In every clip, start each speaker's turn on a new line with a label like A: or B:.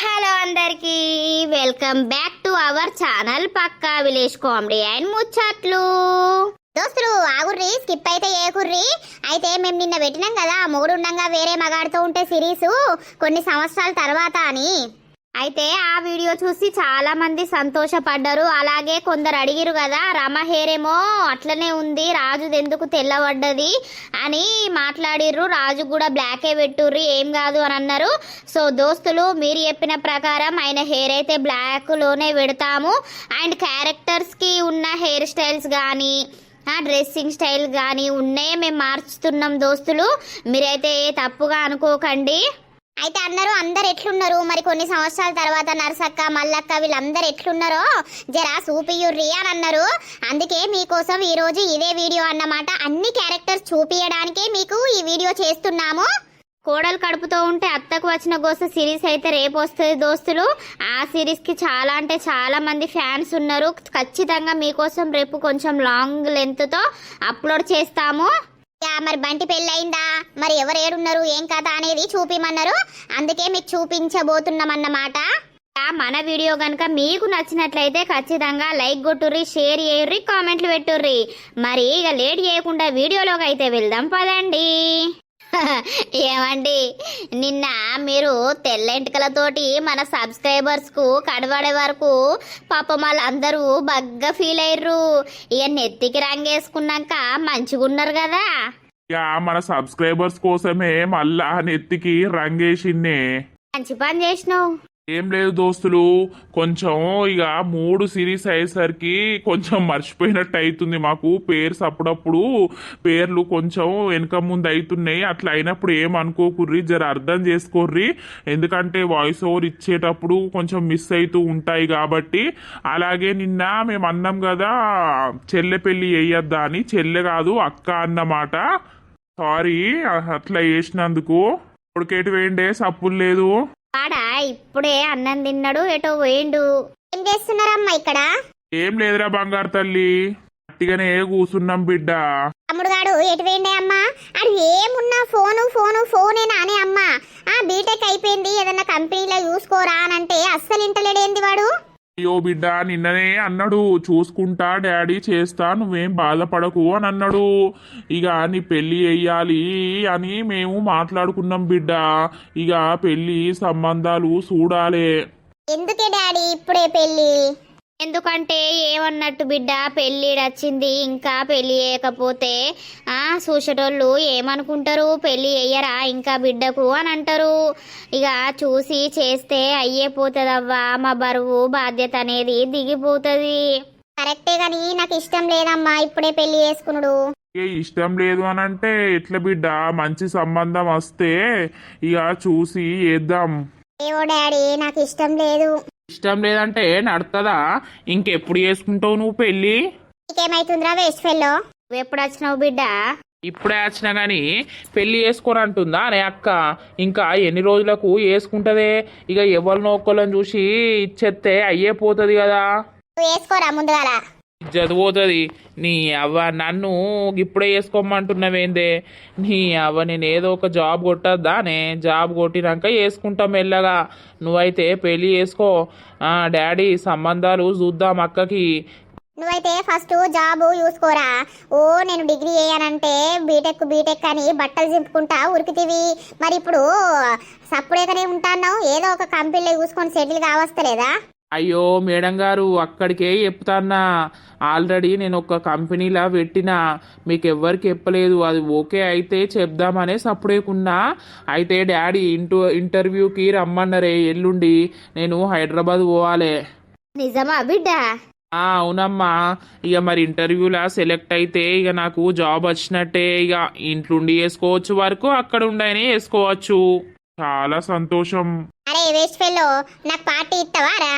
A: Hello అందరికి welcome back to our channel Pakka village comedy and Muchatlu. దోస్తులు ఆగుర్రి, skip అయితే ఏకుర్రి. అయితే మేము నిన్న పెట్టినాం కదా మూడుండంగా వేరే మగాడితో ఉంటే సిరీస్ కొన్ని సంవత్సరాల తర్వాత అని. అయితే ఆ వీడియో చూసి చాలా మంది సంతోషపడ్డారు. అలాగే కొందరు అడిగిరు కదా రమ హెయిర్ ఏమో అట్లనే ఉంది, రాజుది ఎందుకు తెల్లబడ్డది అని మాట్లాడిర్రు. రాజు కూడా బ్లాకే పెట్టుర్రి, ఏం కాదు అని అన్నారు. సో దోస్తులు మీరు చెప్పిన ప్రకారం ఆయన హెయిర్ అయితే బ్లాక్లోనే పెడతాము. అండ్ క్యారెక్టర్స్కి ఉన్న హెయిర్ స్టైల్స్ కానీ డ్రెస్సింగ్ స్టైల్ కానీ ఉన్నాయే మేము మార్చుతున్నాం దోస్తులు, మీరైతే తప్పుగా అనుకోకండి. అయితే అన్నారు అందరు ఎట్లున్నారు మరి కొన్ని సంవత్సరాల తర్వాత నర్సక్క మల్లక్క వీళ్ళందరూ ఎట్లున్నారో జరా చూపియుర్రి అని అన్నారు. అందుకే మీకోసం ఈరోజు ఇదే వీడియో అన్నమాట. అన్ని క్యారెక్టర్స్ చూపించడానికే మీకు ఈ వీడియో చేస్తున్నాము. కోడలు కడుపుతో ఉంటే అత్తకు వచ్చిన గోస సిరీస్ అయితే రేపు వస్తుంది దోస్తులు. ఆ సిరీస్కి చాలా అంటే చాలా మంది ఫ్యాన్స్ ఉన్నారు. ఖచ్చితంగా మీకోసం రేపు కొంచెం లాంగ్ లెంత్తో అప్లోడ్ చేస్తాము. మరి బంటి పెళ్ళయిందా, మరి ఎవరు ఏడున్నారు ఏం కథ అనేది చూపిమన్నారు. అందుకే మీకు చూపించబోతున్నాం అన్నమాట. మన వీడియో కనుక మీకు నచ్చినట్లయితే ఖచ్చితంగా లైక్ కొట్టుర్రి, షేర్ చేయుర్రి, కామెంట్లు పెట్టుర్రి. మరి ఇక లేట్ చేయకుండా వీడియోలోకి అయితే వెళ్దాం పదండి. ఏమండి నిన్న మీరు తెల్ల ఎంటికలతోటి మన సబ్స్క్రైబర్స్కు కనబడే వరకు పాపం వాళ్ళందరూ బాగా ఫీల్ అయ్యారు. ఇక నెత్తికి రంగేసుకున్నాక మంచిగున్నారు కదా.
B: ఇక మన సబ్స్క్రైబర్స్ కోసమే మళ్ళా నెత్తికి రంగేసిందే.
A: మంచి పని చేసినావు.
B: ఏం లేదు దోస్తులు, కొంచెం ఇక 3 సిరీస్ అయ్యేసరికి కొంచెం మర్చిపోయినట్టు అవుతుంది మాకు. పేర్స్ అప్పుడప్పుడు పేర్లు కొంచెం వెనక ముందు అవుతున్నాయి. అట్లా అయినప్పుడు ఏమనుకోకుర్రి, జర అర్థం చేసుకోర్రి. ఎందుకంటే వాయిస్ ఓవర్ ఇచ్చేటప్పుడు కొంచెం మిస్ అవుతూ ఉంటాయి కాబట్టి. అలాగే నిన్న మేము అన్నాం కదా చెల్లె పెళ్ళి వేయద్దా అని, చెల్లె కాదు అక్క అన్నమాట. సారీ అట్లా చేసినందుకు. ఇప్పటికేటి వేయండే సప్పులు లేదు.
A: వాడా ఇప్పుడే అన్నం తిన్నాడు, ఎటో పోయిండు. ఏం చేస్తున్నారమ్మా ఇక్కడ?
B: ఏం లేదురా బంగారు తల్లి, గట్టిగానే కూసున్నాం బిడ్డ.
A: తమ్ముడు గాడు ఎటు పోయిండే అమ్మా? అది ఏమున్నా ఫోనేనా అని అమ్మా. బీటెక్ అయిపోయింది ఏదన్నా కంపెనీలో చూసుకోరా అని అంటే అస్సలు ఇంటలేడేంది వాడు.
B: అయ్యో బిడ్డ నిన్ననే అన్నాడు చూసుకుంటా డాడీ చేస్తా నువ్వేం బాధపడకు అని అన్నాడు. ఇక నీ పెళ్ళి చెయ్యాలి అని మేము మాట్లాడుకున్నాం బిడ్డ. ఇక పెళ్ళి సంబంధాలు చూడాలి.
A: ఎందుకే డాడీ ఇప్పుడే పెళ్ళి? ఎందుకంటే ఏమన్నట్టు బిడ్డ, పెళ్ళి వచ్చింది ఇంకా పెళ్ళి చేయకపోతే చూసేటోళ్ళు ఏమనుకుంటారు, పెళ్ళి చెయ్యరా ఇంకా బిడ్డకు అని అంటారు. ఇక చూసి చేస్తే అయ్యే పోతుందవ్వా, మా బరువు బాధ్యత అనేది దిగిపోతుంది. కరెక్టే కానీ నాకు ఇష్టం లేదమ్మా ఇప్పుడే పెళ్లి చేసుకున్నాడు.
B: ఇష్టం లేదు అని అంటే ఎట్లా బిడ్డ, మంచి సంబంధం వస్తే ఇక చూసి చేద్దాం.
A: ఏవో డాడీ నాకు ఇష్టం లేదు.
B: ఇష్టం లేదంటే నడుతుందా? ఇంకెప్పుడు చేసుకుంటావు నువ్వు పెళ్ళి?
A: నీకేమైతుందిరా వేస్ట్ ఫెల్లో? నువ్వు ఎప్పుడు వచ్చినావు బిడ్డ?
B: ఇప్పుడే వచ్చినా గాని పెళ్లి చేసుకొని అంటుందా అనే అక్క. ఇంకా ఎన్ని రోజులకు వేసుకుంటదే? ఇక ఎవరినో ఒక్కళ్ళని చూసి ఇచ్చేస్తే అయ్యే పోతుంది కదా.
A: నువ్వు వేసుకోరా ముందుగాల.
B: చదిపోతుంది నీ అవ్వ. నన్ను ఇప్పుడే వేసుకోమంటున్నావేందే? నీ అవ్వ నేను ఏదో ఒక జాబ్ కొట్టద్దానే, జాబ్ కొట్టినాక వేసుకుంటాం మెల్లగా. నువ్వైతే పెళ్ళి చేసుకో. డాడీ సంబంధాలు చూద్దాం అక్కకి.
A: నువ్వైతే ఫస్ట్ జాబ్ చూసుకోరా. ఓ నేను డిగ్రీ చేయనంటే బీటెక్ అని బట్టలు చింపుకుంటా ఉరికితివి. మరి ఇప్పుడు సప్పుడేకనే ఉంటాన్నావు, ఏదో ఒక కంపెనీలో చూసుకొని సెటిల్ కావస్తలేదా?
B: అయ్యో మేడం గారు అక్కడికే చెప్తాన్నా. ఆల్రెడీ నేను ఒక కంపెనీలా పెట్టినా, మీకు ఎవ్వరికి చెప్పలేదు. అది ఓకే అయితే చెప్దామనే సప్పుడేకున్నా. అయితే డాడీ ఇంటర్వ్యూకి రమ్మన్నారే ఎల్లుండి. నేను హైదరాబాద్ పోవాలి.
A: నిజమా బిడ్డ?
B: అవునమ్మా. ఇక మరి ఇంటర్వ్యూలా సెలెక్ట్ అయితే ఇక నాకు జాబ్ వచ్చినట్టే. ఇక ఇంట్లుండి వేసుకోవచ్చు, వరకు అక్కడ ఉండనే వేసుకోవచ్చు. చాలా సంతోషం.
A: అరే వేస్ట్ ఫెల్లో, నాకు పార్టీ ఇస్తావారా?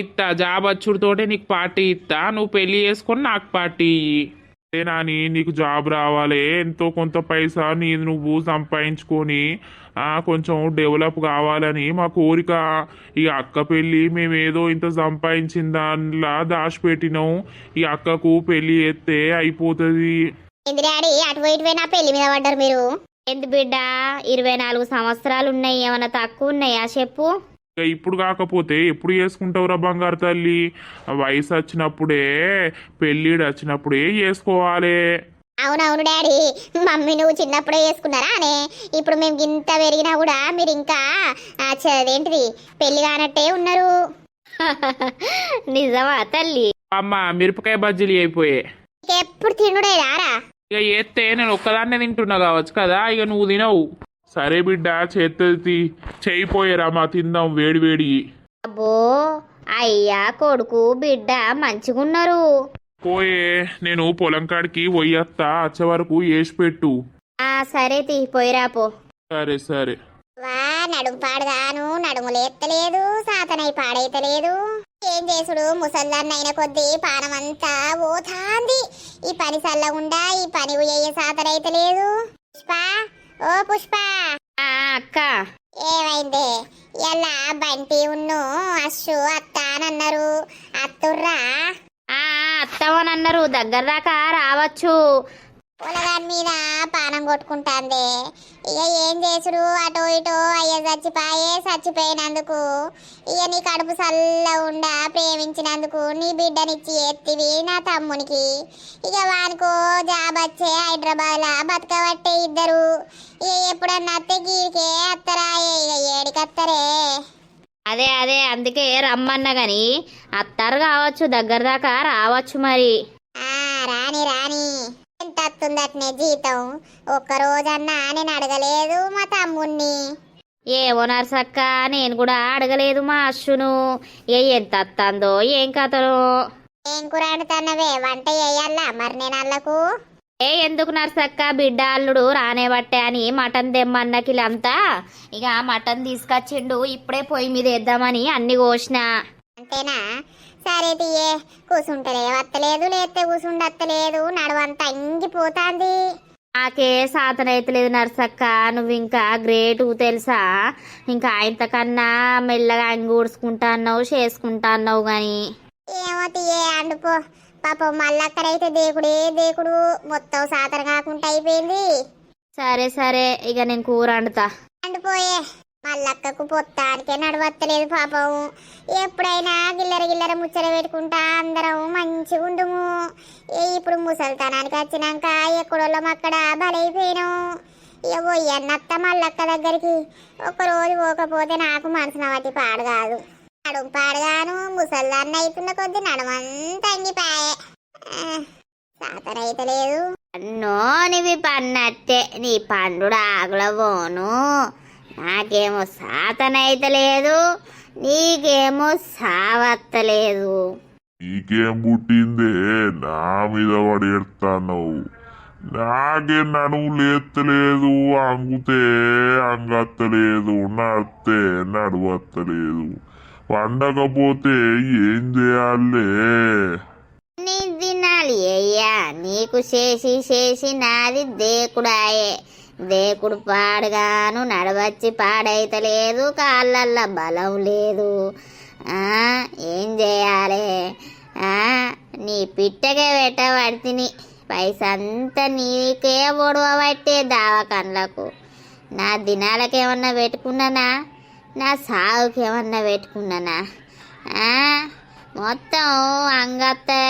B: ఇత్తా జాబ్ వచ్చుడితోటే నీకు పార్టీ ఇస్తా. నువ్వు పెళ్లి చేసుకొని నాకు పార్టీ ఇయ్యి. నాని నీకు జాబ్ రావాలి, ఎంతో కొంత పైసా నువ్వు సంపాదించుకొని కొంచెం డెవలప్ కావాలని మా కోరిక. ఈ అక్క పెళ్ళి మేమేదో ఇంత సంపాదించిన దానిలా దాచిపెట్టినాం. ఈ అక్కకు పెళ్ళి చేస్తే అయిపోతుంది.
A: అటు ఇటు నా పెళ్లి మీద పడ్డారు మీరు. ఎందు బిడ్డ 24 సంవత్సరాలు ఉన్నాయి, ఏమన్నా తక్కువ ఉన్నాయా చెప్పు?
B: ఇక ఇప్పుడు కాకపోతే ఎప్పుడు చేసుకుంటావురా బంగారు తల్లి? ఆ వయసు వచ్చినప్పుడే, పెళ్ళిడు వచ్చినప్పుడే చేసుకోవాలి.
A: అవునవును డాడీ, మమ్మీ నువ్వు చిన్నప్పుడే చేసుకున్నారా అనే ఇప్పుడు మేము ఇంత పెరిగినా కూడా మీరు ఇంకా అదేంటిది పెళ్లి కానట్టే ఉన్నారు. నిజమా తల్లి?
C: అమ్మ మిరపకాయ బజ్జీలు అయిపోయాయి.
A: ఎప్పుడు తినుడే రారా?
C: ఇక చేస్తే నేను ఒక్కదాన్నే తింటున్నా కావచ్చు కదా, ఇక నువ్వు తినవు.
B: సరే బిడ్డ, చేతి చేయిపోయారా మా తిందాం వేడి వేడి.
A: అబ్బో, అయ్యా కొడుకు బిడ్డ మంచిగున్నారు.
B: పోయే, నేను పొలం కాడికి పోయత్తా, వచ్చే వరకు వేసి పెట్టు.
A: సరే పోయిరా పో.
B: సరే సరే.
A: వా నడుము పాడగాను, నడుము లేత్తలేదు, సాతనై పాడైతలేదు. ఏం చేసుడు, ముసల్దాన్ని అయిన కొద్దీ పానమంతా ఓతాంది. ఈ పని చల్లగుండా ఈ పని ఉయ్యే సాతనైతలేదు. పుష్ప, ఓ పుష్ప. అక్క ఏమైంది? ఎలా బంటి ఉన్ను అశ్షు అత్త అనన్నారు, అత్తుర్రా? అత్తమనన్నారు, దగ్గర దాకా రావచ్చు. పొలగాని మీద పానం కొట్టుకుంటాంది. ఇక ఏం చేసుడు, అటో ఇటో అయ్య చచ్చిపోయినందుకు, ఇక నీ కడుపు చల్ల ఉండా ప్రేమించినందుకు నీ బిడ్డనిచ్చి ఎత్తివి నా తమ్మునికి. ఇక వానికో జాబ్ వచ్చే హైదరాబాద్ లా బతకబట్టే ఇద్దరు. ఇక ఎప్పుడన్నా అత్తే గీరికే అత్తరాయే, ఇక ఏడికత్తరే. అదే అందుకే రమ్మన్నా గాని అత్తారు కావచ్చు, దగ్గర దాకా రావచ్చు మరి. రాని ఎంత వస్తుందట్నే జీతం? ఒక్క రోజన్నా నేను అడగలేదు మా తమ్ముణ్ణి. ఏమో నర్సక్క, నేను కూడా అడగలేదు మా అశ్షును. ఎంత వస్తుందో ఏం కథలో. ఏం కూర వండుతున్నవే? వంట చేయాలా మరి నేను అల్లకు? ఎందుకు నర్సక్క, బిడ్డ అల్లుడు రానేబట్టే అని మటన్ తెమ్మన్నకిలంతా ఇక మటన్ తీసుకొచ్చిండు. ఇప్పుడే పొయ్యి మీద వేద్దామని అన్ని కోసిన. అంతేనా? సరే తీయే, కూసుంటలే వత్తలేదు, లేతే కూసుండత్తలేదు, నడవంతా ఇంగిపోతాంది. నాకే సాతనైతలేదు నర్సక్క, నువ్వు ఇంకా గ్రేటు తెలుసా. ఇంకా ఇంతకన్నా మెల్లగా అంగూడ్చుకుంటా అన్నావు, చేసుకుంటా అన్నావు గాని. ఏమో తీయే అండుపో. పాపం మళ్ళక్కడైతే దేకుడు మొత్తం సాతన కాకుండా అయిపోయింది. సరే ఇక నేను కూర వండుతా. అండిపోయే, మళ్ళక్కకు పొత్తానికే నడవత్తలేదు పాపం. ఎప్పుడైనా గిల్లర ముచ్చట పెట్టుకుంటా అందరం మంచిగా ఉండుము. ఇప్పుడు ముసలితనానికి వచ్చినాక ఎక్కడోళ్ళం అక్కడ బలైపోయినాం. ఇక పోయన్నత్త మళ్ళక్క దగ్గరికి ఒక్కరోజు పోకపోతే నాకు మనసున వాటి పాడు కాదు. నడుము పాడగాను, ముసల్దాన్ని అవుతున్న కొద్ది నడమంతా అంగిపాయే, సాతనైతలేదు. అన్నో నీవి పన్నట్టే, నీ పండుడు ఆగులవోను. నాకేమో సాతనైతలేదు, నీకేమో సావత్తలేదు.
D: నీకేం పుట్టిందే నా మీద పడి ఎడతావు? నాకే నడుము లేత్తలేదు, అంగుతే అంగత్తలేదు, నడితే నడువత్తలేదు. పండకపోతే ఏం చేయాలే?
A: నీ తినాలి అయ్యా, నీకు చేసి నాది దేకుడాయే. దేకుడు పాడుగాను, నడవచ్చి పాడైతలేదు, కాళ్ళల్లో బలం లేదు. ఏం చేయాలి? నీ పిట్టగా పెట్టబడితిని, పైసంతా నీకే ఒడవబట్టే దావకండ్లకు. నా దినాలకేమన్నా పెట్టుకున్నానా? నా సాగుకేమన్నా పెట్టుకున్నానా? మొత్తం అంగత్తే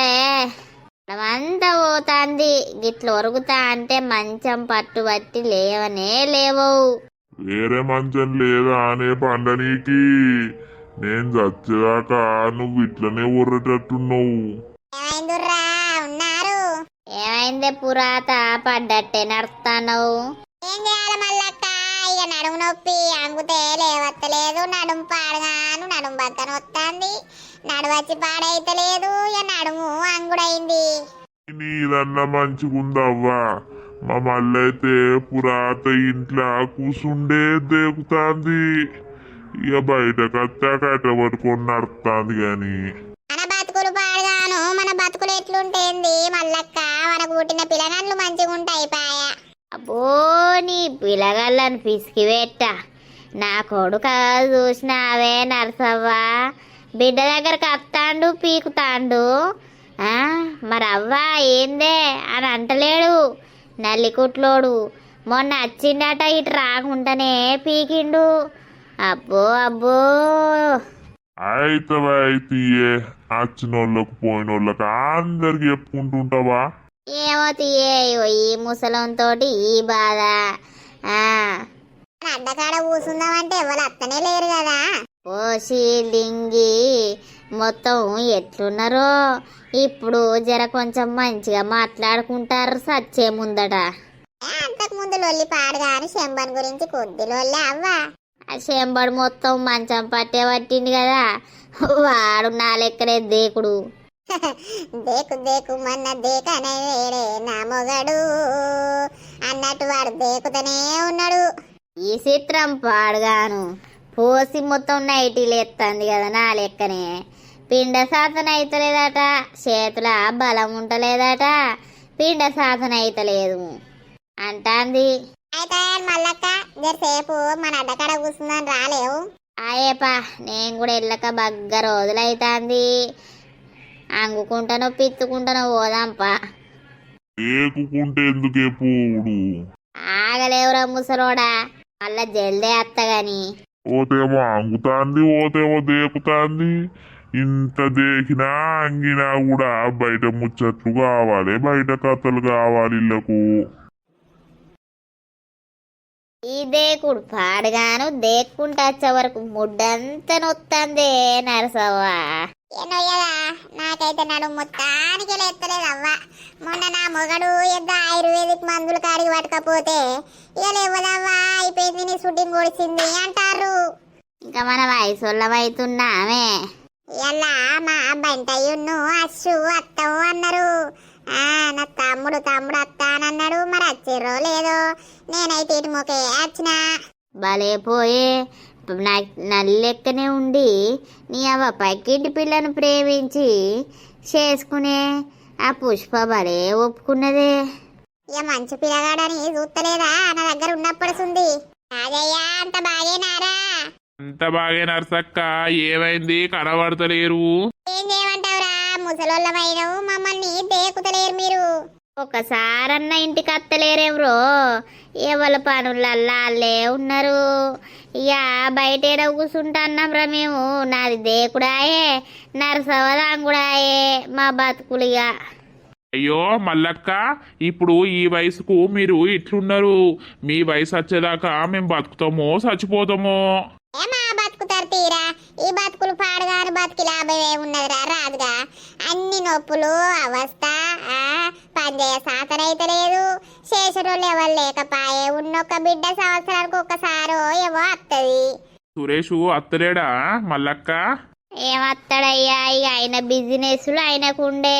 A: అంతా పోతాంది. గిట్ల ఒరుగుతా అంటే మంచం పట్టుబట్టి లేవనే లేవు.
D: వేరే మంచం లేదా అనే పండనీకి? నేను చచ్చేదాకా నువ్వు ఇట్లనే ఉర్రటట్టున్నావు.
A: ఏమైందిరా ఉన్నారు? ఏమైందే పురాత పడ్డట్టే నడుస్తావు? ఏం చేయాలి మళ్ళక్క? ఇక నడుము నొప్పి, అంగుతే లేవత్తలేదు, నడుము పాడగాను నడుము బద్దన వస్తుంది, నడువచ్చి పాడైతలేదు, ఇక నడుము అంగుడైంది.
D: నీదన్నా మంచిగుందవ్వా. మా మళ్ళైతే పురాత ఇంట్లో కూసుండే దేకుతాంది. ఇక బయటకత్తా కట్ట పట్టుకొని నడుస్తుంది గాని.
A: మన బతుకులు పాడగాను, మన బతుకులు ఎట్లుంటేంది మల్లక్క? మనకు పుట్టిన పిల్లగాళ్ళు మంచిగా ఉంటాయి పాయ. అబ్బో, నీ పిల్లగాళ్ళని పిసికి పెట్ట. నా కొడుక చూసినావే నరసవ్వ, బిడ్డ దగ్గరకు అత్తాండు పీకుతాండు. మరి అవ్వ ఏందే అని అంటలేడు నల్లికుట్లోడు. మొన్న వచ్చిండట, ఇటు రాకుండానే పీకిండు. అబ్బో
D: అయితే వచ్చినోళ్ళకు పోయినోళ్ళకి అందరికి చెప్పుకుంటుంటావా?
A: ఏమో తీయే ఈ ముసలంతోటి ఈ బాధ. ఆ అడ్డకాడ కూసుందామంటే ఎవరు అత్తనే లేరు కదా. పోసి లింగి మొత్తం ఎట్లున్నారో ఇప్పుడు జర కొంచెం మంచిగా మాట్లాడుకుంటారు సచ్చే ముందట. అంతకు ముందు లొల్లి పాడుగాని శంబన్ గురించి కొద్ది లొల్లి అవ్వా. ఆ శంబడు మొత్తం మంచం పట్టే పట్టింది కదా, వాడు నా లెక్కనే దేకుడు. దేకు దేకు మన్న దేకనే వేడే నా మొగడు అన్నట్టు వాడు దేకుతనే ఉన్నాడు. ఈ చిత్రం పాడుగాను పోసి మొత్తం నైటీలు ఎత్తంది కదా నా లెక్కనే. పిండ సాధన అయితలేదట, చేతుల బలం ఉంటలేదట, పిండ సాధన అయితలేదు అంటాంది. అయితే మల్లక్క జరసేపు మన అడ్డకాడ కూర్చుందని రాలేవు? అయ్యపా నేను కూడా వెళ్ళక బగ్గ రోజులైతాంది. అంగుకుంటానో పిత్తుకుంటానో పోదాంపా.
D: ఏకుకుంటే ఎందుకే పోడు?
A: ఆగలేవురా ముసలోడా, మళ్ళా జల్దే అత్తగాని.
D: ఓతేమో అంగుతాంది, ఓతేమో దేకుతాంది. ఇంత దేకినా అంగినా కూడా బయట ముచ్చట్లు కావాలి, బయట కథలు కావాలి ఇళ్లకు.
A: ఈ దేకుడు పాడుగాను దేక్కుంటా వచ్చే వరకు ముడ్డంతా నొత్తందే నరసవ్వా. ఏనోయ్యదా నాకైతే నడు మొత్తానికి లేస్తలేదు అవ్వ. మొన్న నా మొగడు ఎద్ద ఆయుర్వేదిక్ మందులు కాడికి పట్టకపోతే ఇక లేవదవ్వా అయిపోయింది నీ షూటింగ్ కొడిచింది అంటారు. ఇంకా మన వయసుల్లవైతున్నామే. ఇలా మా బంటయ్యున్ను అస్సు అత్తవు అన్నారు. నా తమ్ముడు అత్తానన్నాడు, మరి వచ్చిర్రో లేదో. నేనైతే ఇటు మొకే వచ్చిన భలే పోయే నల్లెక్కనే ఉండి నీ అవ్వ పక్కింటి పిల్లను ప్రేమించి చేసుకునే ఆ పుష్ప భలే ఒప్పుకున్నదే. ఇక మంచి పిల్లగాడని చూస్తలేదా నా దగ్గర ఉన్నప్పుడు రాజయ్య అంత బాగేనారా?
B: అంత బాగా నర్సక్క, ఏమైంది కనబడతలేరు?
A: ఏం చేయమంటావురా ముసలోళ్ళమైనవు, మమ్మల్ని దేకుతలేరు మీరు. ఒకసారన్న ఇంటికి అత్తలేరేవ్రో, ఎవరి పనులల్లా అల్లే ఉన్నారు. ఇక బయట కూర్చుంటున్నాంరా మేము. నాది దేకుడాయే నరసవదాంగుడాయే మా బతుకులుగా.
B: అయ్యో మల్లక్క, ఇప్పుడు ఈ వయసుకు మీరు ఇట్లున్నారు. మీ వయసు వచ్చేదాకా మేము బతుకుతామో చచ్చిపోతామో?
A: ఏమా బతుకుతారు తీరా, ఈ బతుకులు పాడుగాను బతికి లాభం ఏమున్నదిరా రాదుగా. అన్ని నొప్పులు అవస్థ, పనిచేయ సాధన అయితే లేదు, చేసేటోళ్ళు ఎవరు లేకపాయే. ఉన్నొక్క బిడ్డ సంవత్సరానికి ఒక్కసారో ఏమో వస్తుంది.
B: సురేషు అత్తలేడా మల్లక్క?
A: ఏమత్తాడయ్యా, ఇక ఆయన బిజినెస్లు ఆయనకుండే.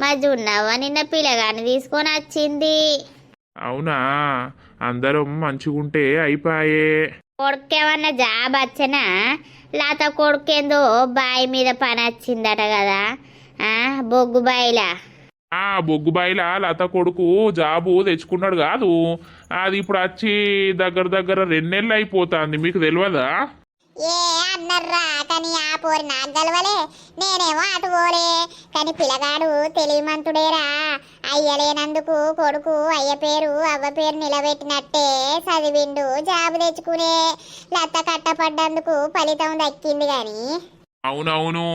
A: మా జున్నవ్వ నిన్న పిల్లగాని తీసుకొని వచ్చింది.
B: అవునా, అందరం మంచిగుంటే అయిపాయే.
A: కొడుకేమన్నా జాబ్ వచ్చనా? లేత కొడుకేందో బాయి మీద పని వచ్చిందట కదా, బొగ్గు బాయిలా.
B: బొగ్గుబాయిల లత కొడుకు జాబు తెచ్చుకున్నాడు కాదు, అది ఇప్పుడు వచ్చి దగ్గర 2 నెలలు అయిపోతుంది. మీకు తెలియదా?
A: ఏ అన్నర్రా, కానీ ఆ పోరి నాకు గలవలే, నేనేమో అటు పోలే. కానీ పిల్లగాడు తెలివిమంతుడేరా. అయ్యలేనందుకు కొడుకు అయ్య పేరు అవ్వ పేరు నిలబెట్టినట్టే చదివిండు, జాబు తెచ్చుకునే. లత కట్టపడ్డందుకు ఫలితం దక్కింది గాని.
B: అవునవును.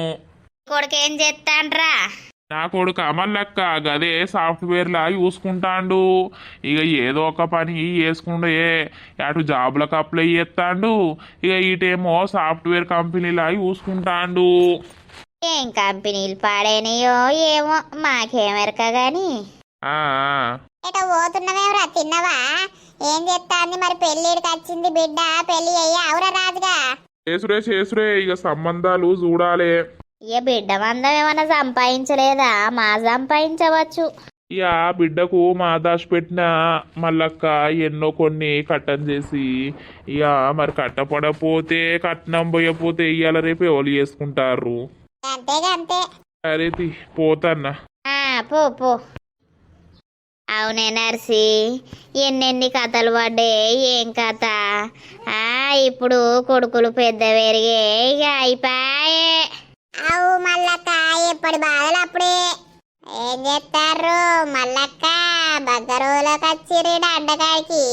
A: కొడుకేం చేస్తాండ్రా?
B: నా కొడుకు మల్లక్క గదే సాఫ్ట్వేర్లా చూసుకుంటాండు. ఇక ఏదో ఒక పని చేసుకుండే, అటు జాబులకు అప్లై చేస్తాండు, ఇక ఇటేమో సాఫ్ట్వేర్ కంపెనీలా చూసుకుంటాండు.
A: ఏం కంపెనీలు పాడైనయో ఏమో మాకేమెరక గాని. ఎటో పోతున్నవేమరా, తిన్నవా? ఏం చేస్తాంది మరి? పెళ్ళిడికి వచ్చింది బిడ్డ, పెళ్లి అయ్యి అవురా రాదుగా.
B: చేసురే ఇక సంబంధాలు చూడాలే.
A: ఏ బిడ్డ మందం ఏమన్నా సంపాదించలేదా? మా సంపాదించవచ్చు.
B: ఇక బిడ్డకు మా దాచి పెట్టిన మల్లక్క ఎన్నో కొన్ని కట్టం చేసి, ఇక మరి కట్టపడపోతే కట్నం పోయపోతే ఇవాళ రేపు ఎవరు చేసుకుంటారు.
A: అంతేగా అంతే.
B: సరే పోతన్నా.
A: పో. అవునే నర్సి, ఎన్నెన్ని కథలు పడ్డాయి, ఏం కథ. ఇప్పుడు కొడుకులు పెద్ద పెరిగే, ఇక అయిపోయే. అవు మల్లక్క, ఎప్పటి బాధలు అప్పుడే. ఏం చేస్తారు మల్లక్క? బగ్గరోలోకి వచ్చిర్రు అడ్డకాడికి.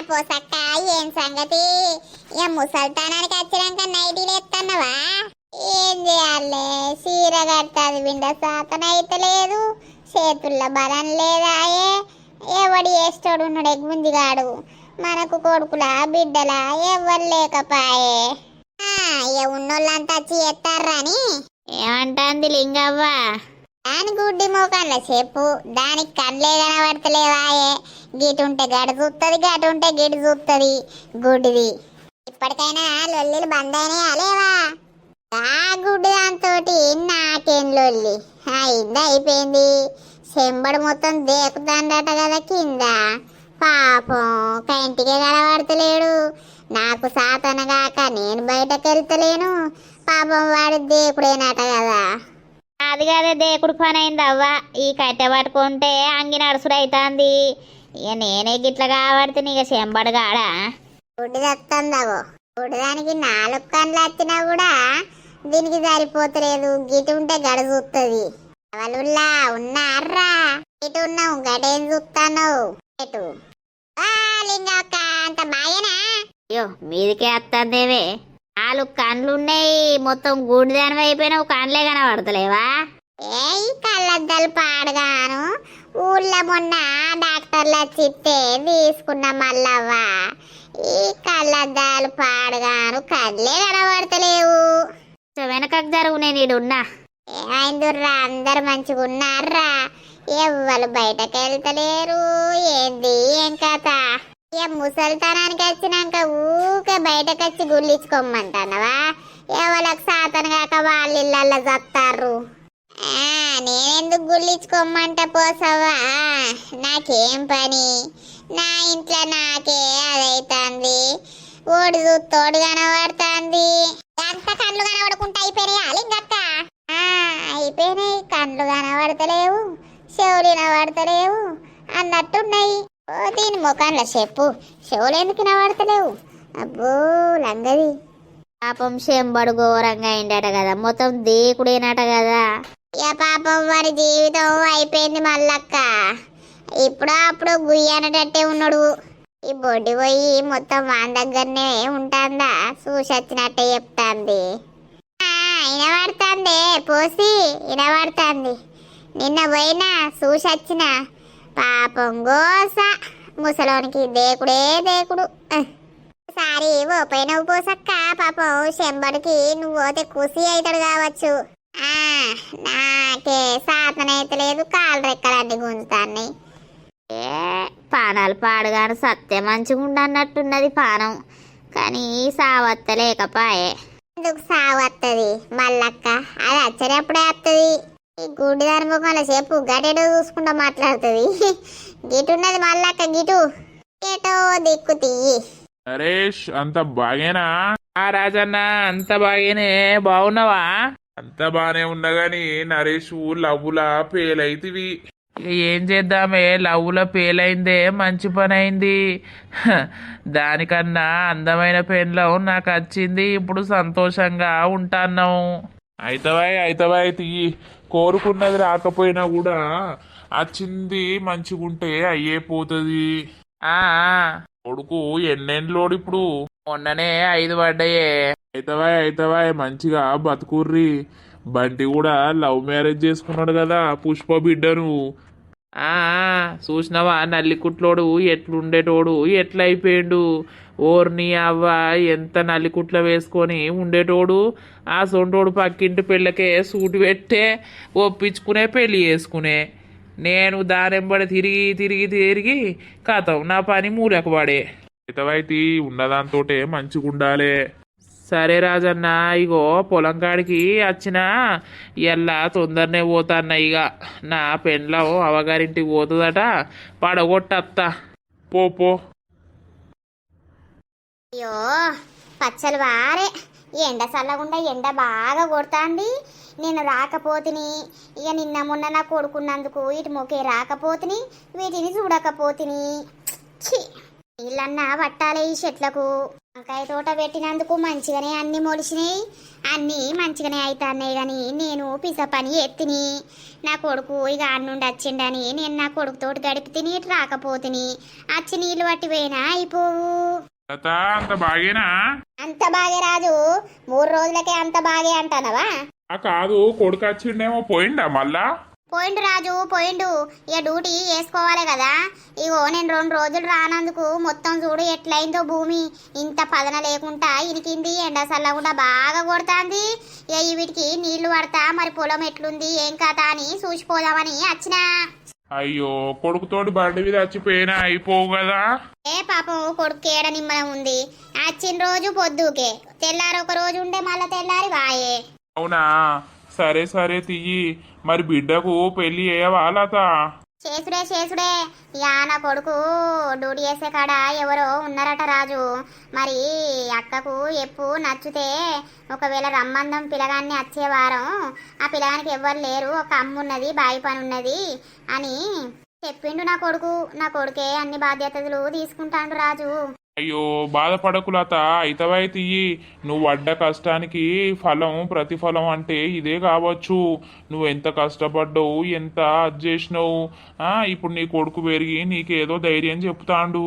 A: పోసక్క ఏం సంగతి? ఇక ముసల్తానానికి వచ్చినాక నైటీలు ఎత్తన్నవా? చీర కట్టది బిండ సాతన అయితే లేదు, చేతుల్లో బలం లేదాయే. ఎవడు చేస్తాడు ఉన్నాడు ఎగ్గుందిగాడు, మనకు కొడుకులా బిడ్డలా ఎవరు లేకపాయే. ఉన్నోళ్ళంతా వచ్చి ఎత్తారని ఏమంటాంది లింగవ్వ? దాని గుడ్డి మోకాన్ల చెప్పు, దానికి కళ్ళే కనబడతలేవాయే. గిటుంటే గడి చూస్తుంది, గటు ఉంటే గిడి చూస్తుంది గుడ్డిది. ఇప్పటికైనా లొల్లిలు బంద్ అయినాయా లేవా? ఆ గుడ్డి దాంతో నాకేం లొల్లి అయింది, అయిపోయింది. చెంబడు మొత్తం దేకుతాండట కదా కింద. పాపం కంటికే కనబడతలేడు. నాకు సాతనగాక నేను బయటకు వెళ్తలేను, పాపం వాడి దేకుడేనట కదా. అది కదే దేకుడు పని అయింది అవ్వ. ఈ కట్టె పట్టుకుంటే అంగి నడుసుడు అవుతుంది. ఇక నేనే గిట్ల కాబట్టి ఇక చెంబడు కాడా గుడ్డి తెస్తుందవో. గుడ్డిదానికి 4 కళ్ళు వచ్చినా కూడా దీనికి సరిపోతలేదు. గిటు ఉంటే గడ చూస్తుంది. ఎవరులా ఉన్నారా? ఇటు ఉన్నావు, గడేం చూస్తాను. ఎటు లింగక్క అంత బాగేనా? అయ్యో మీదికే వస్తుందేవే. 4 కళ్ళున్నాయి, మొత్తం గూడిదాని అయిపోయినావు, కళ్ళే కనబడతలేవా? ఏ కళ్ళద్దాలు పాడగాను. ఊళ్ళో మొన్న డాక్టర్లు వచ్చితే తీసుకున్న మల్లవ్వా. ఈ కళ్ళద్దాలు పాడగాను, కళ్ళే కనబడతలేవు. వెనకకు జరుగు, నేను ఇడున్నా. ఏమైందిర్రా, అందరు మంచిగా ఉన్నారా? ఎవ్వరు బయటకు వెళ్తలేరు. ఏంది ఏం కథ? ఇక ముసలితనానికి వచ్చినాక ఊకే బయటకు వచ్చి గుళ్ళించుకోమంటానవా? ఎవరికి సాతన కాక వాళ్ళ ఇళ్ళల్లో చస్తారు. నేనెందుకు గుళ్ళించుకోమంట పోసవా? నాకేం పని? నా ఇంట్లో నాకే అదైతుంది. ఓడి తోడు కనబడుతుంది. అంత కళ్ళు కనబడుకుంటా అయిపోయినాయా లింగక్క? అయిపోయినాయి. కళ్ళు కనబడతలేవు, చెవులు వినబడతలేవు అన్నట్టున్నాయి. ఓ దీని ముఖంలో చెప్పు, చెవులు ఎందుకు వినబడతలేవు? అబ్బో లంగది. పాపం చెంబడు ఘోరంగా అయిందట కదా, మొత్తం దేకుడేనట కదా. ఇక పాపం వారి జీవితం అయిపోయింది మల్లక్క. ఇప్పుడు అప్పుడు గుయ్యనటట్టే ఉన్నాడు. ఈ బొడ్డి పోయి మొత్తం వాని దగ్గరనే ఉంటాందా, చూసొచ్చినట్టే చెప్తాంది. వినబడుతుంది పోసి, వినబడుతుంది. నిన్న పోయినా చూసొచ్చిన. పాపం గోస ముసలోనికి దేకుడే దేకుడు. సారి ఓ పైన పోసక్క, పాపం చెంబడికి నువ్వు పోతే కుసి అవుతాడు కావచ్చు. నాకే సాతనైతే లేదు, కాలు రెక్కలన్నీ గుంజుతాన్ని. పానాలు పాడుగాను, సత్యం మంచిగా ఉండన్నట్టున్నది పానం, కానీ సావత్త లేకపాయే. ఎందుకు సావత్తది మల్లక్క? అది వచ్చేటప్పుడే వస్తుంది. ఈ గుడ్డి దాని ముఖంలో చెప్పు, గటెటో చూసుకుంటా మాట్లాడుతుంది. గిటున్నది మల్లక్క, గిటు ఏటో దిక్కు తీయి.
B: నరేష్ అంత బాగేనా?
C: రాజన్న అంత బాగేనే, బాగున్నావా?
B: అంత బానే ఉన్నా గాని నరేష్ లవ్వులా పేలైతివి.
C: ఇక ఏం చేద్దామే, లవ్వులో పేలైందే మంచి పని అయింది. దానికన్నా అందమైన పెన్లో నాకు వచ్చింది, ఇప్పుడు సంతోషంగా ఉంటాన్నాం.
B: అయితవాయి తీయి. కోరుకున్నది రాకపోయినా కూడా వచ్చింది మంచిగుంటే అయ్యే పోతుంది.
C: ఆ
B: కొడుకు ఎన్నెండ్లోడు ఇప్పుడు?
C: మొన్ననే 5 పడ్డాయే.
B: అయితవాయి మంచిగా బతుకుర్రి. బంటి కూడా లవ్ మ్యారేజ్ చేసుకున్నాడు కదా పుష్ప బిడ్డను.
C: చూసినావా నల్లికుట్లోడు ఎట్లుండేటోడు ఎట్లా అయిపోయిండు. ఓర్ని అవ్వ ఎంత నల్లికుట్ల వేసుకొని ఉండేటోడు. ఆ సొంటోడు పక్కింటి పెళ్ళకే సూటి పెట్టే ఒప్పించుకునే పెళ్ళి చేసుకునే. నేను దానెంబడి తిరిగి తిరిగి తిరిగి కథం నా పని మూలకు పడే.
B: అయితవాయితీ ఉన్నదాంతోటే మంచిగుండాలే.
C: సరే రాజన్న, ఇగో పొలం కాడికి వచ్చిన ఎల్లా తొందరనే పోతాన్న. ఇక నా పెండ్లో అవగారింటికి పోతుందట, పడగొట్టత్తా.
B: పో.
A: అయ్యో పచ్చలు వారే, ఎండ చల్లగుండా ఎండ బాగా కొడుతుంది. నేను రాకపోతిని, ఇక నిన్న మొన్న నా కొడుకున్నందుకు ఇటు మొకే రాకపోతిని, వీటిని చూడకపోతిని. నీళ్ళన్నా పట్టాలి ఈ చెట్లకు. వంకాయ తోట పెట్టినందుకు మంచిగానే అన్ని మొలిచినాయి, అన్నీ మంచిగానే అవుతున్నాయి. కానీ నేను పిస పని ఎత్తిని. నా కొడుకు ఇక అన్నుండి వచ్చిండని నేను నా కొడుకుతోటి గడిపి తిని ఇటు రాకపోతిని. వచ్చి నీళ్ళు పట్టి పోయినా అయిపోవు.
B: అంత బాగేనా?
A: అంత బాగే రాజు, 3 రోజులకే అంత బాగే అంటానవా?
B: ఆ కాదు కొడుకు వచ్చిండేమో పోయిండా మళ్ళా.
A: పోయిండు రాజు పోయిండు. ఇక డ్యూటీ వేసుకోవాలి కదా. ఇగో నేను 2 రోజులు రానందుకు మొత్తం చూడు ఎట్లయిందో భూమి. ఇంత పదన లేకుండా ఇరికింది, ఎండ చల్లకుండా బాగా కొడుతుంది. ఇక వీటికి నీళ్లు పడతా మరి పొలం ఎట్లుంది ఏం కథ అని చూసిపోదామని వచ్చిన.
B: అయ్యో కొడుకుతోటి బండి మీద వచ్చిపోయినా అయిపోవు కదా.
A: ఏ పాపం కొడుకు ఏడ నిమ్మలం ఉంది. వచ్చిన రోజు పొద్దుకే, తెల్లారి ఒక రోజు ఉండే మళ్ళా తెల్లారి వాయే.
B: అవునా సరే సరే తియ్యి. మరి బిడ్డకు పెళ్లి చేయవా లత?
A: చేసుడే యా నా కొడుకు డ్యూటీ చేసే కాడ ఎవరో ఉన్నారట రాజు. మరి అక్కకు ఎప్పు నచ్చితే ఒకవేళ రమ్మందం పిల్లగాన్ని వచ్చే వారం ఆ పిల్లగానికి ఎవ్వరు లేరు, ఒక అమ్మ ఉన్నది బాయి పని ఉన్నది అని చెప్పిండు నా కొడుకు. నా కొడుకే అన్ని బాధ్యతలు తీసుకుంటాడు రాజు.
B: అయ్యో బాధపడకు లత, అయితవై తియ్యి. నువ్వు పడ్డ కష్టానికి ఫలం ప్రతిఫలం అంటే ఇదే కావచ్చు. నువ్వు ఎంత కష్టపడ్డావు, ఎంత అది చేసినావు. ఇప్పుడు నీ కొడుకు పెరిగి నీకేదో ధైర్యం చెప్తాండు.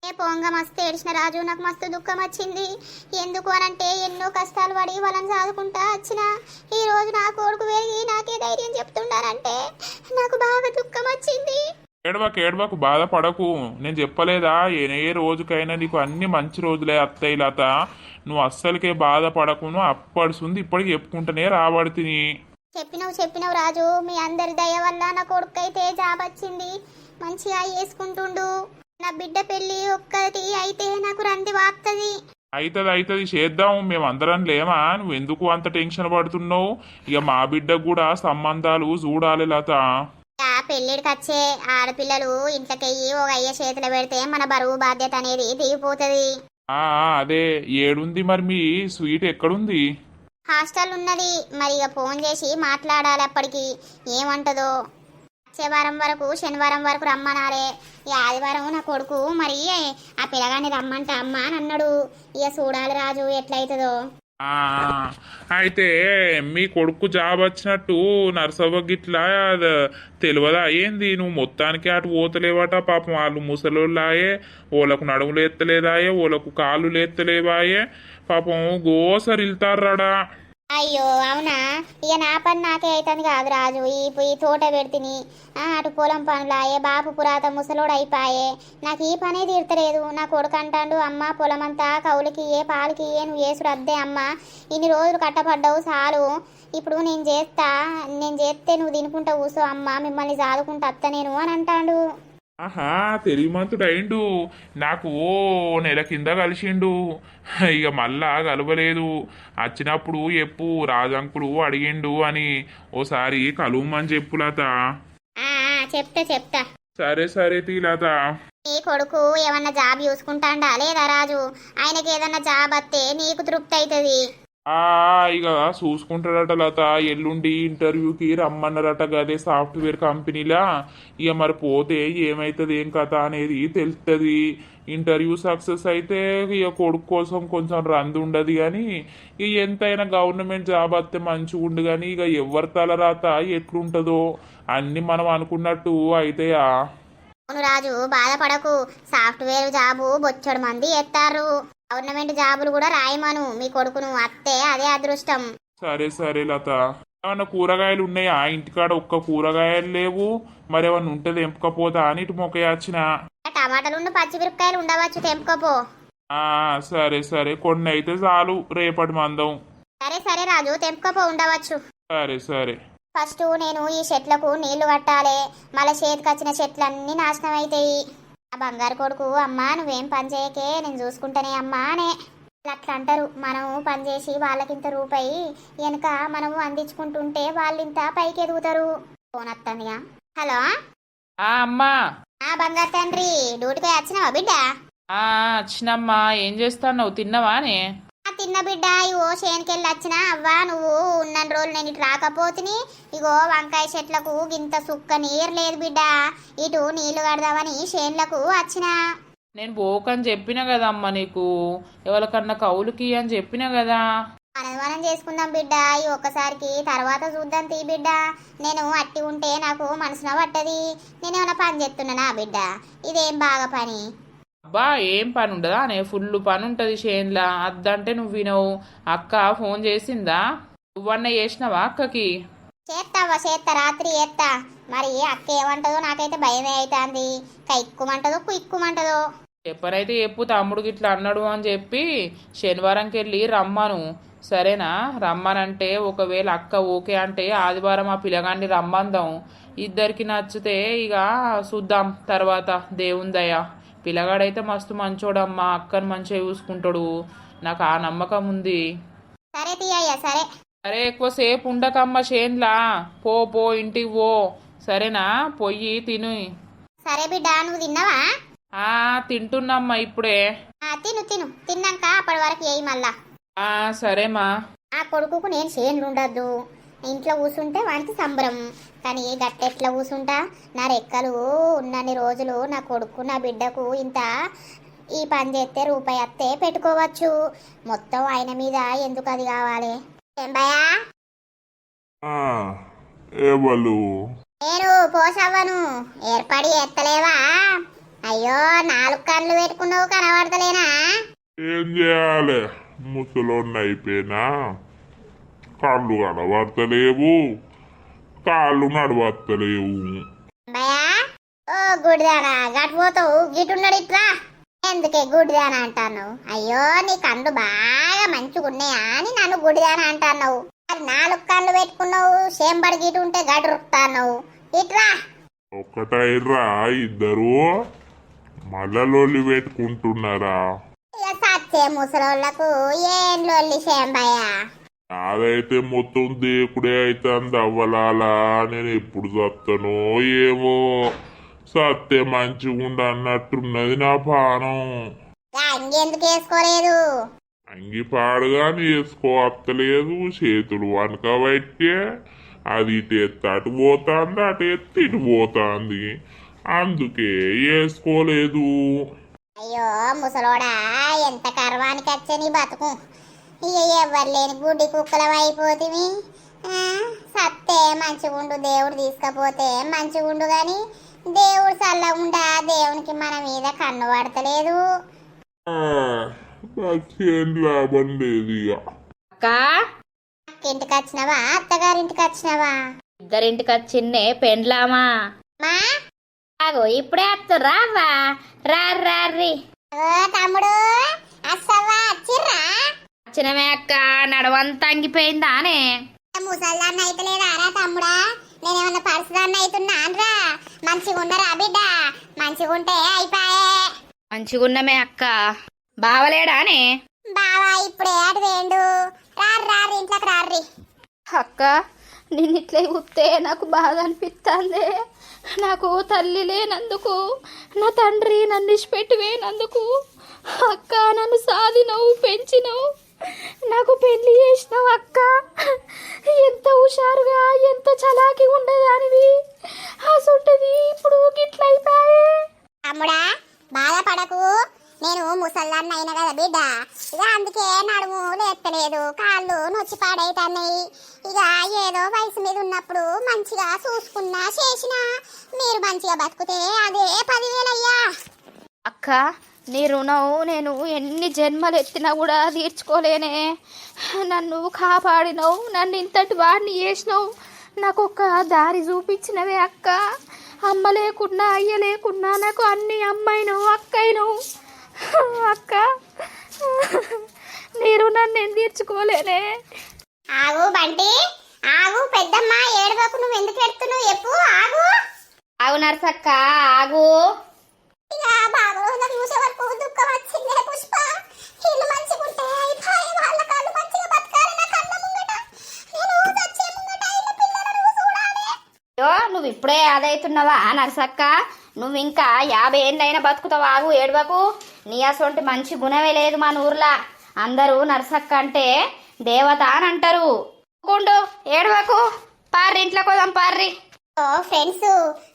A: ఏ పొంగ మస్తు ఏడ్చిన రాజు. నాకు మస్తు దుఃఖం వచ్చింది. ఎందుకు అనంటే ఎన్నో కష్టాలు పడి వాళ్ళని చదువుకుంటా వచ్చిన ఈ రోజు నా కొడుకు పెరిగి నాకే ధైర్యం చెప్తున్నానంటే నాకు బాగా దుఃఖం వచ్చింది.
B: ఏడవకు బాధపడకు. నేను చెప్పలేదా ఏ రోజుకైనా నీకు అన్ని మంచి రోజులే అత్తయ్య లత. నువ్వు అస్సలకే బాధపడకు. నువ్వు అప్పడుసుంది ఇప్పటికి చెప్పుకుంటూనే రాబడుతుంది.
A: చెప్పినవు రాజు. మీ అందరి దయ వల్ల నా కొడుకు అయితే జాబ్ వచ్చింది, మంచిగా వేసుకుంటుండు. నా బిడ్డ పెళ్లి ఒక్కటి అయితే నాకు రంది వాత్తది.
B: అవుతుంది చేద్దాం. మేమందరం లేమా? నువ్వు ఎందుకు అంత టెన్షన్ పడుతున్నావు? ఇక మా బిడ్డకు కూడా సంబంధాలు చూడాలి లత.
A: పెళ్ళిడికి వచ్చే ఆడపిల్లలు ఇంట్లోకెయ్యి ఒక అయ్య చేతిలో పెడితే మన బరువు బాధ్యత అనేది దిగిపోతుంది.
B: అదే ఏడుంది మరి మీ స్వీట్ ఎక్కడుంది?
A: హాస్టల్ ఉన్నది. మరి ఇక ఫోన్ చేసి మాట్లాడాలి. అప్పటికి ఏమంటదో. వచ్చే వారం వరకు శనివారం వరకు రమ్మనాలే. ఇక ఆదివారం నా కొడుకు మరి ఆ పిల్లగాన్ని రమ్మంట అమ్మ అని అన్నాడు. ఇక చూడాలి రాజు ఎట్లయితుందో.
B: అయితే మీ కొడుకు జాబ్ వచ్చినట్టు నర్సవ్వ గిట్లా తెలియదా ఏంది? నువ్వు మొత్తానికి అటు పోతలేవట. పాపం వాళ్ళు ముసలోళ్ళాయే, ఓలకు నడుములు ఎత్తలేదాయే, ఓలకు కాళ్ళు లేత్తలేవాయే. పాపం గోసరిల్తారాడా.
A: అయ్యో అవునా. ఇక నా పని నాకే అవుతుంది కాదు రాజు. ఈ తోట పెడితిని, అటు పొలం పనులాయే, బాపు పురాత ముసలోడు అయిపోయే. నాకు ఈ పనే తీర్తలేదు. నా కొడుకు అంటాడు అమ్మ పొలమంతా కౌలుకి ఏ పాలకి ఏ నువ్వు చేసుడు అద్దే అమ్మ, ఇన్ని రోజులు కట్టపడ్డావు చాలు. ఇప్పుడు నేను చేస్తే నువ్వు తినుకుంటా కూసో అమ్మ, మిమ్మల్ని చాదుకుంటా అత్త నేను అని అంటాడు.
B: తెలివిమంతుడు అయిండు. నాకు నెల కింద కలిసిండు. ఇక మళ్ళా కలవలేదు. వచ్చినప్పుడు ఎప్పు రాజంకుడు అడిగిండు అని ఓసారి కలువమని చెప్పు లత.
A: చెప్తా.
B: సరే తీలత.
A: నీ కొడుకు ఏమన్నా జాబ్ చూసుకుంటాడా లేదా రాజు? ఆయనకి ఏదన్నా జాబ్ వస్తే నీకు తృప్తి అవుతుంది.
B: ఇక చూసుకుంటాడట లత. ఎల్లుండి ఇంటర్వ్యూకి రమ్మన్నారట గదే సాఫ్ట్వేర్ కంపెనీలా. ఇక మరి పోతే ఏమవుతుంది ఏం కథ అనేది తెలుస్తుంది. ఇంటర్వ్యూ సక్సెస్ అయితే ఇక కొడుకు కోసం కొంచెం రంది ఉండదు. కానీ ఇక ఎంతైనా గవర్నమెంట్ జాబ్ వస్తే మంచిగా ఉండు. కానీ ఇక ఎవరి తలరాత ఎట్లుంటుందో అన్ని మనం అనుకున్నట్టు అయితాయా?
A: అవును రాజు బాధపడకు. సాఫ్ట్వేర్ జాబు బొచ్చడు మంది ఎత్తారు. గవర్నమెంట్ జాబులు కూడా రాయమను మీ కొడుకును, అత్తే అదే అదృష్టం.
B: సరే లత. ఏమన్నా కూరగాయలు ఉన్నాయా ఇంటికాడ? ఒక్క కూరగాయలు లేవు. మరేమన్నా ఉంటే తెంపకపోతా అని ఇటు మొక్కయాచిన.
A: టమాటాలు పచ్చిమిరపకాయలు ఉండవచ్చు, తెంపుకోపో.
B: సరే కొన్ని అయితే చాలు రేపటి మందం.
A: సరే రాజు తెంపుకోపో, ఉండవచ్చు.
B: సరే
A: ఫస్ట్ నేను ఈ చెట్లకు నీళ్లు కట్టాలి. మళ్ళీ చేతికి వచ్చిన చెట్లన్నీ నాశనం అవుతాయి. ఆ బంగారు కొడుకు అమ్మ నువ్వేం పని చేయకే, నేను చూసుకుంటానే అమ్మా అనే అట్లా అంటారు. మనం పని చేసి వాళ్ళకింత రూపాయి వెనుక మనము అందించుకుంటుంటే వాళ్ళింత పైకి ఎదుగుతారు. ఫోన్ వస్తుందిగా. హలో
C: అమ్మా.
A: బంగారు తండ్రి డ్యూటీకి వచ్చినావా బిడ్డ?
C: వచ్చినమ్మా. ఏం చేస్తావు? తిన్నావానే?
A: తిన్న బిడ్డ. ఇగో చేనుకెళ్ళి వచ్చినా అవ్వా. నువ్వు ఉన్న రోజులు నేను ఇటు రాకపోతుని ఇగో వంకాయ చెట్లకు గింత సుక్క నీరు లేదు బిడ్డ. ఇటు నీళ్లు కడదామని చేనులకు వచ్చినా.
C: నేను పోకని చెప్పినా కదా అమ్మ నీకు. ఎవరికన్నా కౌలుకి అని చెప్పినా కదా.
A: మనం చేసుకుందాం బిడ్డ. ఈ ఒక్కసారికి తర్వాత చూద్దాం తీ బిడ్డ. నేను అట్టి ఉంటే నాకు మనసున పట్టది. నేనేమన్నా పని చేస్తున్నానా బిడ్డ? ఇదేం బాగా పని.
C: అబ్బా ఏం పని ఉండదా? ఫుల్ పని ఉంటుంది చేన్లా. అద్దంటే నువ్వు వినవు. అక్క ఫోన్ చేసిందా? నువ్వన్న చేసినావా అక్కకి?
A: చేస్తా రాత్రి చేస్తా. మరి అక్క ఏమంటదో నాకైతే భయమే అవుతుంది. కైక్కుమంటదో కుయిక్కుమంటదో.
C: ఎప్పుడైతే చెప్పు తమ్ముడికి ఇట్లా అన్నాడు అని చెప్పి శనివారంకి వెళ్ళి రమ్మను, సరేనా? రమ్మనంటే ఒకవేళ అక్క ఓకే అంటే ఆదివారం ఆ పిల్లగాన్ని రమ్మందాం. ఇద్దరికి నచ్చితే ఇక చూద్దాం తర్వాత, దేవుని దయ. పిల్లగాడైతే మస్తు మంచోడమ్మా, అక్కని మంచిగా చూసుకుంటాడు, నాకు ఆ నమ్మకం ఉంది.
A: సరే తీయ్యా సరే.
C: సరే ఎక్కువసేపు ఉండకమ్మ చేన్లా, పో ఇంటికి పో, సరేనా? పొయ్యి తిను.
A: సరే బిడ్డ, నువ్వు తిన్నావా?
C: తింటున్నమ్మా ఇప్పుడే.
A: తిను తిన్నాక అప్పటి వరకు వేయి మళ్ళా.
C: సరేమా.
A: ఆ కొడుకుకు నేను చేనులు ఉండద్దు, ఇంట్లో కూర్చుంటే వానికి సంబరం. కానీ గట్టెట్లా కూర్చుంటా? నా రెక్కలు ఉన్నన్ని రోజులు నా కొడుకు నా బిడ్డకు ఇంత ఈ పని చేస్తే రూపాయి అత్తే పెట్టుకోవచ్చు. మొత్తం ఆయన మీద ఎందుకు అది కావాలి? ఏంబయ్యా
D: ఎవరు?
A: నేను పోసవ్వను, ఏర్పడి ఎత్తలేవా? అయ్యో 4 కళ్ళు పెట్టుకున్నావు, కనబడతలేనా?
D: ఏం చేయాలి, ముసలోన్ని అయిపోయినా కళ్ళు కనబడతలేవు, కాళ్ళు నడవత్తలేవు.
A: భయా ఓ గుడిదానా, గట్టిపోతావు గిట్టున్నాడు ఇట్లా. ఎందుకే గుడిదానా అంటాను? అయ్యో నీ కళ్ళు బాగా మంచిగున్నాయా అని నన్ను గుడిదానా అంటావు. మరి 4 కళ్ళు పెట్టుకున్నావు, సేంబడి గిటు ఉంటే గడురుతాను ఇట్లా.
D: ఒక్కటైర్రా ఇద్దరు మళ్ళా లొల్లి పెట్టుకుంటున్నారా?
A: ఇక సచ్చే ముసలోళ్ళకు ఏం లొల్లి సేంబయ్య.
D: నాదైతే మొత్తం దేకుడే అవుతుంది అవ్వలాలా. నేను ఎప్పుడు చస్తానో ఏమో, సత్తే మంచిగుండ అన్నట్టున్నది నా పానం.
A: అంగెందుకు వేసుకోలేదు?
D: అంగి పాడుగాని వేసుకోవత్తలేదు, చేతులు వనక బట్టే అది ఇటు ఎత్తి అటు పోతుంది, అటు ఎత్తి ఇటు పోతుంది, అందుకే వేసుకోలేదు.
A: అయ్యో ముసలోడా, ఎంత కర్వానికి వచ్చే నీ బతుకు. ఇక ఎవరు లేని గుడ్డి కుక్కలం అయిపోతుంది. సత్తే మంచిగుండు, దేవుడు తీసుకపోతే మంచిగుండు, గాని దేవుడు చల్లగుండా దేవునికి మన మీద కన్ను పడతలేదు.
D: నాకేం లాభం లేదు ఇక.
A: ఇంటికి వచ్చినవా అత్తగారింటికి వచ్చినవా?
E: ఇద్దరింటికి వచ్చిన్నే పెండ్లామా.
A: మా
E: ఆగో ఇప్పుడే వస్తుర్రా అవ్వా, రార్రి.
A: తమ్ముడు అస్సవ్వా వచ్చిర్రా?
E: వచ్చినమే అక్క, నడవంతా అంగిపోయిందానే.
A: ముసల్దాన్ని అయితే లేదారా తమ్ముడా? నేనేమన్నా పరిస్థిదాన్ని అవుతున్నాన్రా? మంచిగా ఉండరా బిడ్డ? మంచిగుంటే అయిపాయే.
E: మంచిగున్నమే అక్క. బావలేడానే?
A: బావా ఇప్పుడే అటు వేండు. రార్రి ఇంట్లోకి రార్రి.
E: అక్క నిన్ను ఇట్లా చూస్తే నాకు బాధ అనిపిస్తుంది. నాకు తల్లి లేనందుకు, నా తండ్రి నన్ను ఇచ్చిపెట్టిపోయినందుకు. అక్క నన్ను సాధినవు, పెంచినవు, నాకు పెళ్లి చేసినావు అక్క. ఎంత హుషారుగా ఎంత చలాకి ఉండేదానివి, అసొంటిది ఇప్పుడు గిట్ల అయిపోయే.
A: తమ్ముడా బాధపడకు, నేను ముసల్దాన్ని అయినా కదా బిడ్డ. ఇక అందుకే నడుము లేస్తలేదు, కాళ్ళు నొచ్చి పాడైతున్నాయి. ఇక ఏదో వయసు మీద ఉన్నప్పుడు మంచిగా చూసుకున్నా చేసినా మీరు మంచిగా బతుకుతే అదే 10,000 అయ్యా.
E: అక్క నీ రుణం నేను ఎన్ని జన్మలు ఎత్తినా కూడా తీర్చుకోలేనే. నన్ను కాపాడినవు, నన్ను ఇంతటి వాడిని చేసినావు, నాకు ఒక దారి చూపించినవే అక్క. అమ్మ లేకున్నా అయ్య లేకున్నా నాకు అన్ని అమ్మాయినవు, అక్కయినవు అక్క. నీ రుణాన్ని నేను తీర్చుకోలేనే.
A: ఆగు బంటి ఆగు, పెద్దమ్మ ఏడవకు, నువ్వు ఎందుకు ఎడుతున్నావు చెప్పు. ఆగు
E: ఆగు నర్సక్క ఆగు.
A: ఇక బాబు చూసే వరకు దుఃఖం వచ్చిందే పుష్ప. ఇల్లు మంచిగుంటే అయిపోయి వాళ్ళ కాళ్ళు మంచిగా బతకాలి. నా కళ్ళ ముంగట నేను చచ్చే ముంగట ఇల్లు పిల్లలను చూడాలి.
E: అయ్యో నువ్వు ఇప్పుడే అదైతున్నావా నర్సక్క? నువ్వు ఇంకా 50 ఏళ్ళైనా బతుకుతావు. ఆగు ఏడవకు. నీ అసొంటి మంచి గుణమే లేదు మన ఊర్లా. అందరూ నర్సక్క అంటే దేవత అని అంటారు. ఏడవకు, పార్రి ఇంట్లో కోదాం పార్రి.
A: ఫ్రెండ్స్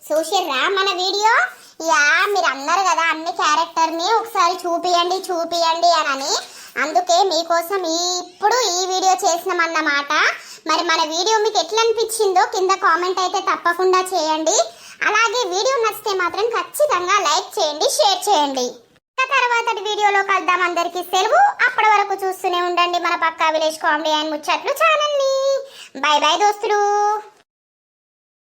A: చూసిర్రా మన వీడియో? ఇక మీరు అన్నారు కదా అన్ని క్యారెక్టర్ని ఒకసారి చూపియండి అని. అందుకే మీకోసం ఇప్పుడు ఈ వీడియో చేసినామన్నమాట. మరి మన వీడియో మీకు ఎట్లా అనిపించిందో కింద కామెంట్ అయితే తప్పకుండా చేయండి. అలాగే వీడియో నచ్చితే మాత్రం ఖచ్చితంగా లైక్ చేయండి, షేర్ చేయండి. తర్వాత వీడియోలో కలుద్దాం. అందరికీ సెలవు. అప్పటి వరకు చూస్తూనే ఉండండి మన పక్కా విలేజ్ కామెడీ అండ్ ముచ్చట్లు ఛానల్ని. బాయ్ బాయ్ దోస్తులు.